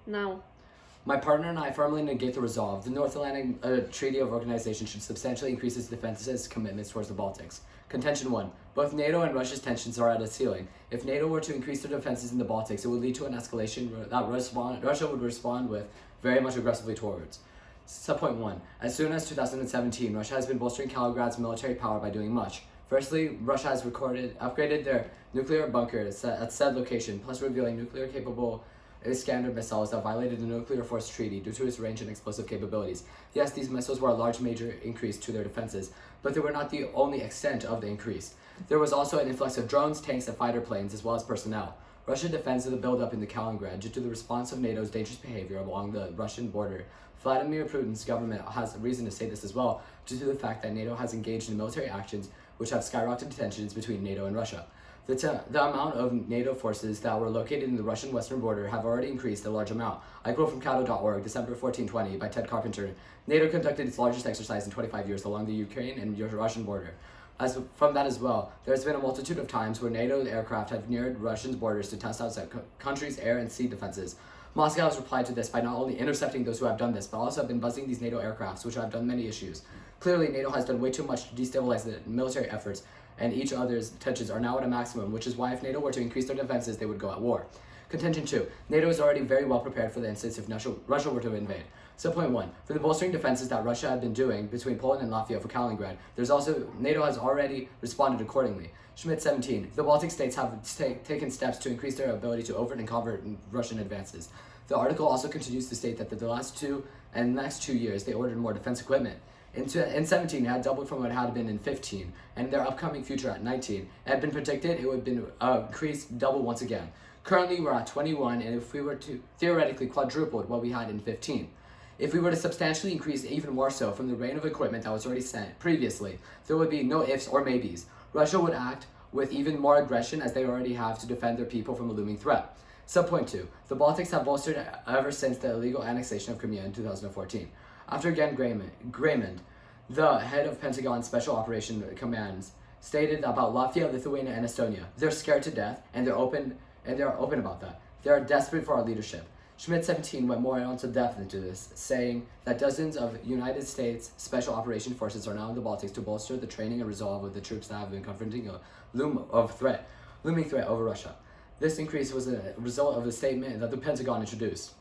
Now. My partner and I firmly negate the resolve. The North Atlantic Treaty of Organization should substantially increase its defenses commitments towards the Baltics. Contention 1. Both NATO and Russia's tensions are at a ceiling. If NATO were to increase their defenses in the Baltics, it would lead to an escalation that Russia would respond with very much aggressively towards. Subpoint 1. As soon as 2017, Russia has been bolstering Kaliningrad's military power by doing much. Firstly, Russia has upgraded their nuclear bunkers at said location, plus revealing nuclear-capable Iskander missiles that violated the Nuclear Force Treaty due to its range and explosive capabilities. Yes, these missiles were a large major increase to their defenses, but they were not the only extent of the increase. There was also an influx of drones, tanks, and fighter planes, as well as personnel. Russia defends the buildup in the Kaliningrad due to the response of NATO's dangerous behavior along the Russian border. Vladimir Putin's government has reason to say this as well, due to the fact that NATO has engaged in military actions which have skyrocketed tensions between NATO and Russia. The amount of NATO forces that were located in the Russian western border have already increased a large amount. I quote from Cato.org, December 1420, by Ted Carpenter. NATO conducted its largest exercise in 25 years along the Ukraine and Russian border. From that as well, there has been a multitude of times where NATO aircraft have neared Russian borders to test out the country's air and sea defenses. Moscow has replied to this by not only intercepting those who have done this, but also have been buzzing these NATO aircrafts, which have done many issues. Clearly, NATO has done way too much to destabilize the military efforts, and each other's tensions are now at a maximum, which is why if NATO were to increase their defenses, they would go at war. Contention 2. NATO is already very well prepared for the instance if Russia were to invade. Subpoint 1. For the bolstering defenses that Russia had been doing between Poland and Latvia for Kaliningrad, NATO has already responded accordingly. Schmidt 17. The Baltic States have taken steps to increase their ability to overt and covert Russian advances. The article also continues to state that the next 2 years they ordered more defense equipment. In 17, it had doubled from what it had been in 15, and their upcoming future at 19. It had been predicted it would be increased double once again. Currently, we're at 21, and if we were to theoretically quadrupled what we had in 15. If we were to substantially increase even more so from the range of equipment that was already sent previously, there would be no ifs or maybes. Russia would act with even more aggression as they already have to defend their people from a looming threat. Subpoint 2. The Baltics have bolstered ever since the illegal annexation of Crimea in 2014. After again, Graymond, the head of Pentagon Special Operation Commands, stated about Latvia, Lithuania, and Estonia. They're scared to death, and they're open about that. They are desperate for our leadership. Schmidt 17 went more into depth into this, saying that dozens of United States Special Operation Forces are now in the Baltics to bolster the training and resolve of the troops that have been confronting a looming threat over Russia. This increase was a result of the statement that the Pentagon introduced.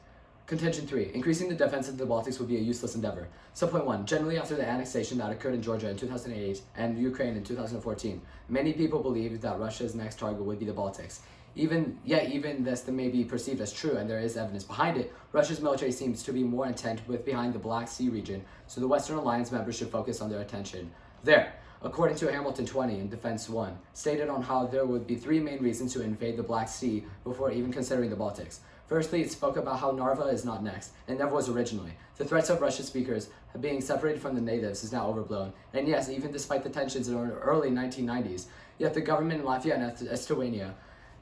Contention 3. Increasing the defense of the Baltics would be a useless endeavor. Subpoint 1. Generally, after the annexation that occurred in Georgia in 2008 and Ukraine in 2014, many people believed that Russia's next target would be the Baltics. Even this may be perceived as true, and there is evidence behind it. Russia's military seems to be more intent behind the Black Sea region, so the Western Alliance members should focus on their attention there. According to Hamilton 20 in Defense 1, stated on how there would be 3 main reasons to invade the Black Sea before even considering the Baltics. Firstly, it spoke about how Narva is not next, and never was originally. The threats of Russian speakers being separated from the natives is now overblown. And yes, even despite the tensions in the early 1990s, yet the government in Latvia and Estonia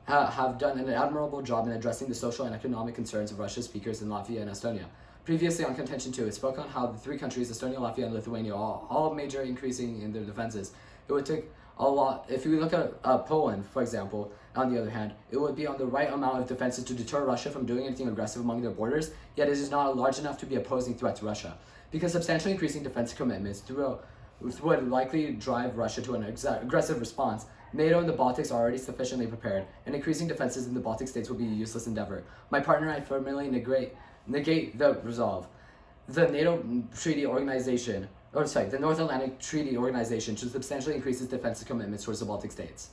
have done an admirable job in addressing the social and economic concerns of Russian speakers in Latvia and Estonia. Previously on Contention 2, it spoke on how the 3 countries, Estonia, Latvia, and Lithuania, all major increasing in their defenses. It would take a lot. If we look at Poland, for example, on the other hand, it would be on the right amount of defenses to deter Russia from doing anything aggressive among their borders, yet it is not large enough to be a posing threat to Russia. Because substantially increasing defense commitments would likely drive Russia to an aggressive response, NATO and the Baltics are already sufficiently prepared, and increasing defenses in the Baltic states will be a useless endeavor. My partner and I firmly negate the resolve. The North Atlantic Treaty Organization should substantially increase its defensive commitments towards the Baltic states.